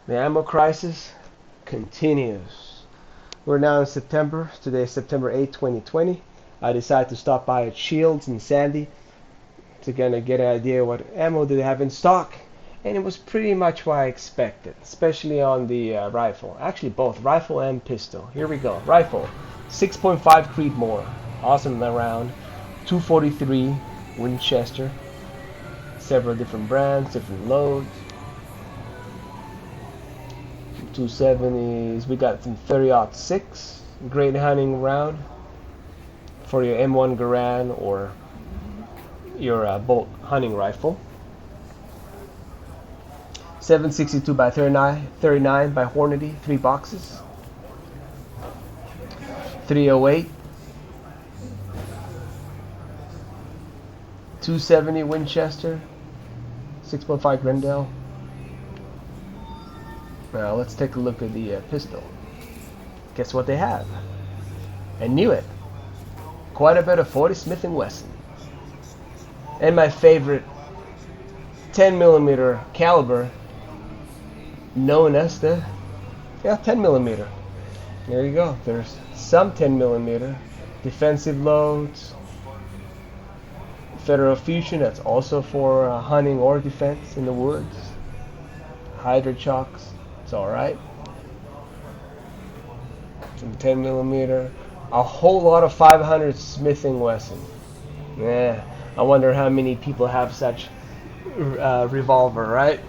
The ammo crisis continues. We're now in September. Today is September 8, 2020. I decided to stop by at Scheels in Sandy to kind of get an idea what ammo do they have in stock. And it was pretty much what I expected, especially on the rifle. Actually both, rifle and pistol. Here we go. Rifle, 6.5 Creedmoor. Awesome round. 243 Winchester. Several different brands, different loads. 270s. We got some 30-06. Great hunting round for your M1 Garand or your bolt hunting rifle. 762 by 39 by Hornady, 3 boxes. 308. 270 Winchester, 6.5 Grendel. Now let's take a look at the pistol. Guess what they have? I knew it. Quite a bit of 40 Smith Wesson. And my favorite 10mm caliber, known as the 10mm. There you go. There's some 10mm defensive loads. Federal Fusion, that's also for hunting or defense in the woods. Hydra chocks, it's alright. Some 10mm. A whole lot of 500 Smith Wesson. Yeah, I wonder how many people have such revolver, right?